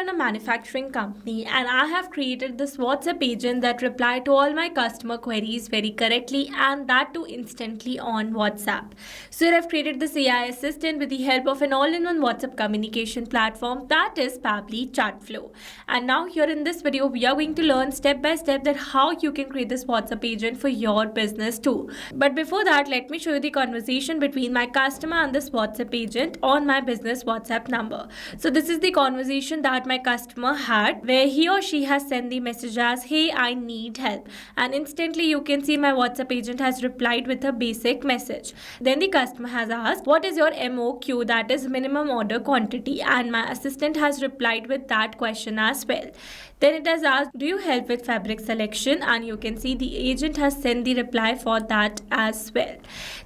run a manufacturing company and I have created this WhatsApp agent that reply to all my customer queries very correctly and that too instantly on WhatsApp. So here I've created this AI assistant with the help of an all-in-one WhatsApp communication platform that is Pabbly Chatflow. And now here in this video we are going to learn step by step that how you can create this WhatsApp agent for your business too. But before that, let me show you the conversation between my customer and this WhatsApp agent on my business WhatsApp number. So this is the conversation that my customer had where he or she has sent the message as, hey, I need help. And instantly you can see my WhatsApp agent has replied with a basic message. Then the customer has asked, what is your MOQ, that is minimum order quantity? And my assistant has replied with that question as well. Then it has asked, do you help with fabric selection? And you can see the agent has sent the reply for that as well.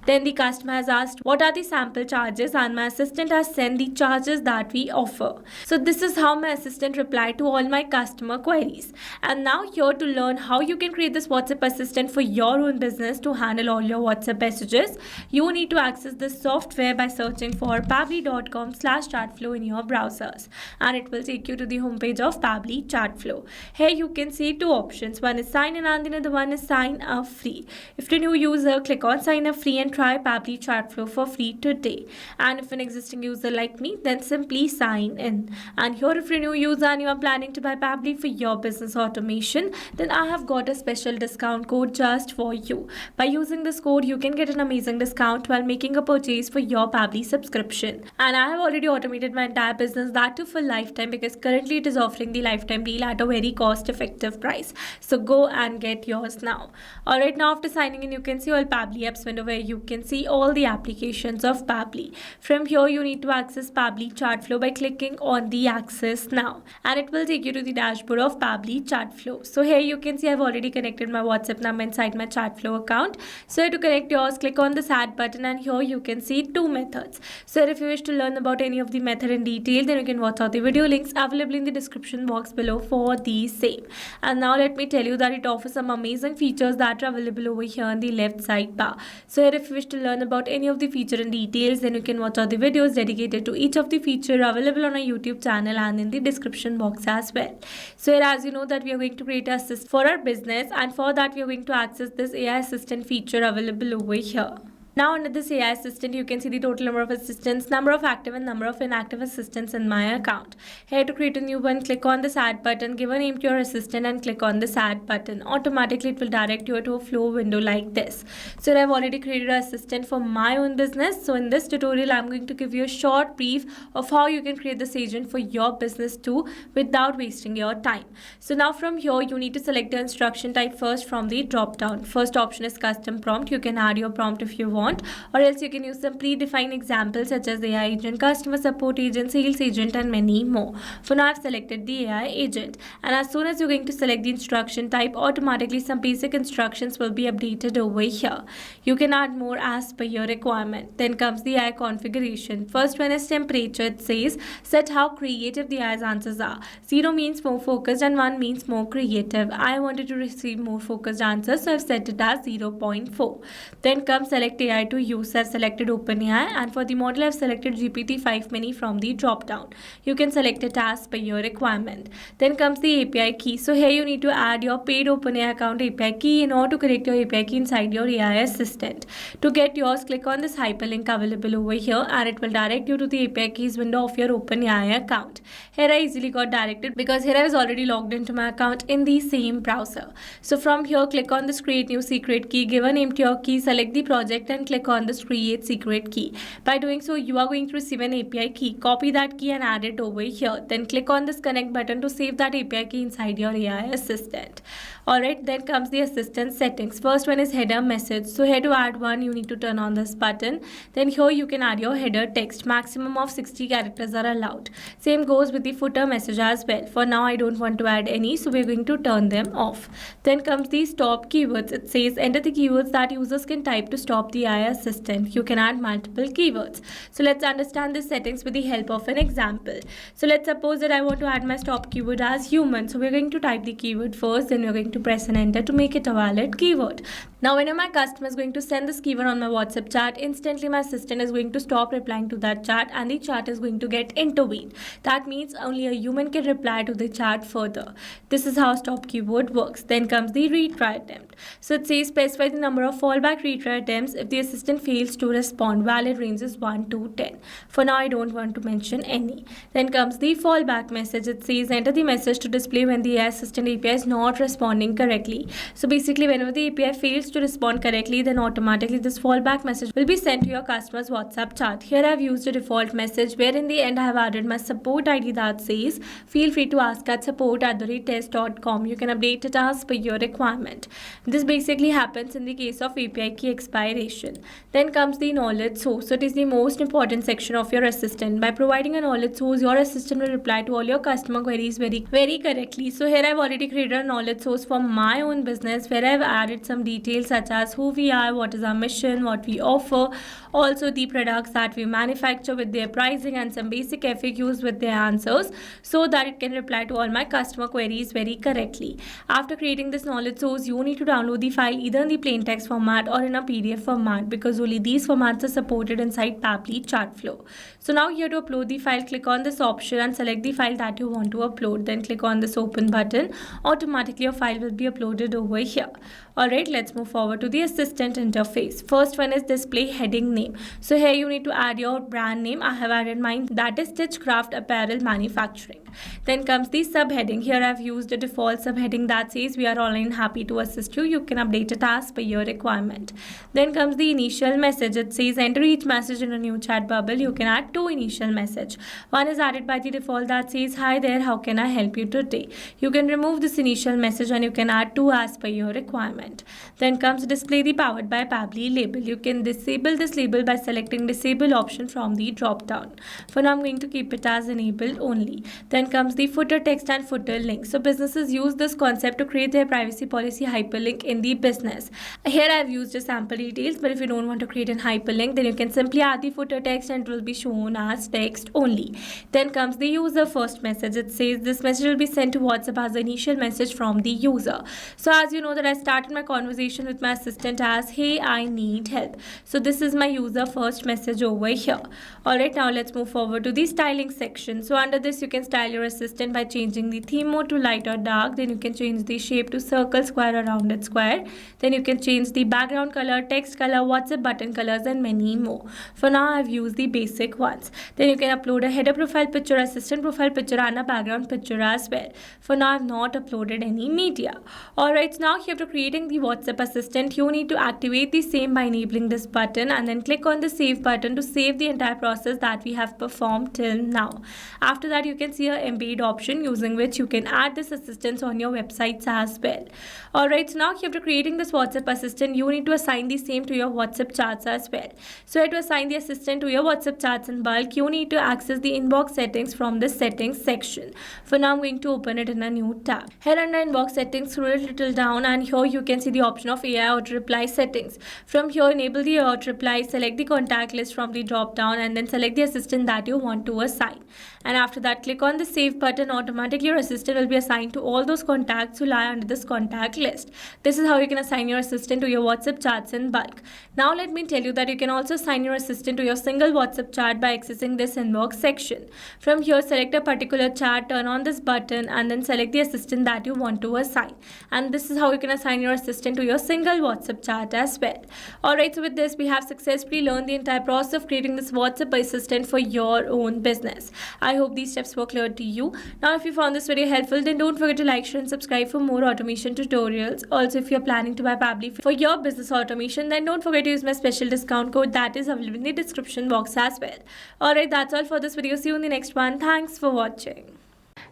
Then the customer has asked, what are the sample charges? And my assistant has sent the charges that we offer. So this is how my assistant replied to all my customer queries. And now here to learn how you can create this WhatsApp assistant for your own business to handle all your WhatsApp messages, you need to access this software by searching for pabbly.com/chatflow in your browsers. And it will take you to the homepage of Pabbly Chatflow. Here you can see two options. One is sign in and the other one is sign up free. If you're a new user, click on sign up free and try Pabbly Chatflow for free today. And if an existing user like me, then simply sign in. And here if you're a new user and you are planning to buy Pabbly for your business automation, then I have got a special discount code just for you. By using this code, you can get an amazing discount while making a purchase for your Pabbly subscription. And I have already automated my entire business, that too for lifetime, because currently it is offering the lifetime deal at a very cost-effective price. So go and get yours now. Alright, now after signing in, you can see all Pabbly apps window where you can see all the applications of Pabbly. From here, you need to access Pabbly Chatflow by clicking on the access now. And it will take you to the dashboard of Pabbly Chatflow. So here you can see I've already connected my WhatsApp number inside my Chatflow account. So to connect yours, click on this add button and here you can see two methods. So if you wish to learn about any of the method in detail, then you can watch out the video links available in the description box below for the same. And now let me tell you that it offers some amazing features that are available over here on the left side bar. So here if you wish to learn about any of the feature in details, then you can watch out the videos dedicated to each of the feature available on our YouTube channel and in the description box as well. So here as you know that we are going to create an assist for our business, and for that we are going to access this AI assistant feature available over here. Now under this AI assistant, you can see the total number of assistants, number of active and number of inactive assistants in my account. Here to create a new one, click on this add button, give a name to your assistant and click on this add button. Automatically it will direct you to a flow window like this. So I've already created an assistant for my own business. So in this tutorial, I'm going to give you a short brief of how you can create this agent for your business too without wasting your time. So now from here, you need to select the instruction type first from the drop down. First option is custom prompt. You can add your prompt if you want, or else you can use some predefined examples such as AI agent, customer support agent, sales agent and many more. For now I've selected the AI agent, and as soon as you're going to select the instruction type, automatically some basic instructions will be updated over here. You can add more as per your requirement. Then comes the AI configuration. First one is temperature. It says set how creative the AI's answers are. 0 means more focused and 1 means more creative. I wanted to receive more focused answers, so I've set it as 0.4. Then comes select AI to use. I've selected OpenAI, and for the model I've selected GPT-5 mini from the drop down. You can select it as per your requirement. Then comes the API key. So here you need to add your paid OpenAI account API key in order to connect your API key inside your AI assistant. To get yours, click on this hyperlink available over here and it will direct you to the API keys window of your OpenAI account. Here I easily got directed because here I was already logged into my account in the same browser. So from here, click on this create new secret key, give a name to your key, select the project and click on this create secret key. By doing so, you are going to receive an API key. Copy that key and add it over here. Then click on this connect button to save that API key inside your AI assistant. Alright, then comes the assistant settings. First one is header message. So here to add one, you need to turn on this button. Then here you can add your header text. Maximum of 60 characters are allowed. Same goes with the footer message as well. For now, I don't want to add any, so we're going to turn them off. Then comes the stop keywords. It says enter the keywords that users can type to stop the AI AI assistant. You can add multiple keywords. So let's understand the settings with the help of an example. So let's suppose that I want to add my stop keyword as human. So we're going to type the keyword first, then we're going to press an enter to make it a valid keyword. Now whenever my customer is going to send this keyword on my WhatsApp chat, instantly my assistant is going to stop replying to that chat and the chat is going to get intervened. That means only a human can reply to the chat further. This is how stop keyword works. Then comes the retry attempt. So it says specify the number of fallback retry attempts if the assistant fails to respond. Valid range is 1 to 10. For now I don't want to mention any. Then comes the fallback message. It says enter the message to display when the AI assistant API is not responding correctly. So basically whenever the API fails to respond correctly, then automatically this fallback message will be sent to your customer's WhatsApp chat. Here I have used a default message where in the end I have added my support ID that says feel free to ask at support@test.com. You can update it as per your requirement. This basically happens in the case of API key expiration. Then comes the knowledge source. So it is the most important section of your assistant. By providing a knowledge source, your assistant will reply to all your customer queries very correctly. So here I've already created a knowledge source for my own business where I've added some details such as who we are, what is our mission, what we offer, also the products that we manufacture with their pricing and some basic FAQs with their answers so that it can reply to all my customer queries very correctly. After creating this knowledge source, you need to download the file either in the plain text format or in a PDF format because only these formats are supported inside Pabbly Chatflow. So now here to upload the file, click on this option and select the file that you want to upload. Then click on this open button. Automatically your file will be uploaded over here. Alright, let's move forward to the assistant interface. First one is display heading name. So here you need to add your brand name. I have added mine, that is Stitchcraft Apparel Manufacturing. Then comes the subheading. Here I have used a default subheading that says we are online happy to assist you. You can update it as per your requirement. Then comes the initial message. It says enter each message in a new chat bubble. You can add two initial message. One is added by the default that says hi there, how can I help you today? You can remove this initial message and you can add two as per your requirement. Then comes display the powered by Pabbly label. You can disable this label by selecting disable option from the drop down. For now I'm going to keep it as enabled only. Then comes the footer text and footer link. So businesses use this concept to create their privacy policy hyperlink in the business. Here I have used a sample details, but if you don't want to create a hyperlink, then you can simply add the footer text and it will be shown as text only. Then comes the user first message. It says this message will be sent to WhatsApp as the initial message from the user. So as you know that I started my conversation with my assistant as hey, I need help. So this is my user first message over here. Alright, now let's move forward to the styling section. So under this you can style your assistant by changing the theme mode to light or dark. Then you can change the shape to circle, square or rounded square. Then you can change the background color, text color, WhatsApp button colors and many more. For now I've used the basic ones. Then you can upload a header profile picture, assistant profile picture and a background picture as well. For now I've not uploaded any media. Alright, so now here to creating the WhatsApp assistant, you need to activate the same by enabling this button and then click on the save button to save the entire process that we have performed till now. After that you can see a embed option using which you can add this assistance on your websites as well. Alright, so now here to creating this WhatsApp assistant, you need to assign the same to your WhatsApp chats as well. So to assign the assistant to your WhatsApp chats in bulk, you need to access the inbox settings from the settings section. For now I'm going to open it in a new tab. Here under inbox settings, scroll a little down and here you can see the option of AI auto reply settings. From here enable the auto reply, select the contact list from the drop down and then select the assistant that you want to assign. And after that click on the save button. Automatically your assistant will be assigned to all those contacts who lie under this contact list. This is how you can assign your assistant to your WhatsApp chats in bulk. Now let me tell you that you can also assign your assistant to your single WhatsApp chat by accessing this inbox section. From here select a particular chat, turn on this button and then select the assistant that you want to assign. And this is how you can assign your assistant to your single WhatsApp chat as well. Alright, so with this we have successfully learned the entire process of creating this WhatsApp assistant for your own business. I hope these steps were clear to you. Now if you found this video helpful, then don't forget to like, share and subscribe for more automation tutorials. Also if you're planning to buy Pabbly for your business automation, then don't forget to use my special discount code that is available in the description box as well. Alright, that's all for this video. See you in the next one. Thanks for watching.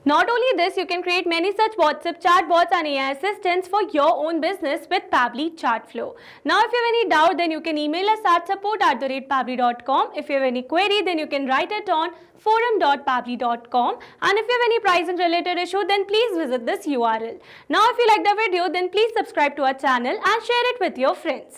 Not only this, you can create many such WhatsApp chatbots and AI assistants for your own business with Pabbly Chatflow. Now, if you have any doubt, then you can email us at support@pabbly.com. If you have any query, then you can write it on forum.pabbly.com. And if you have any pricing related issue, then please visit this URL. Now, if you like the video, then please subscribe to our channel and share it with your friends.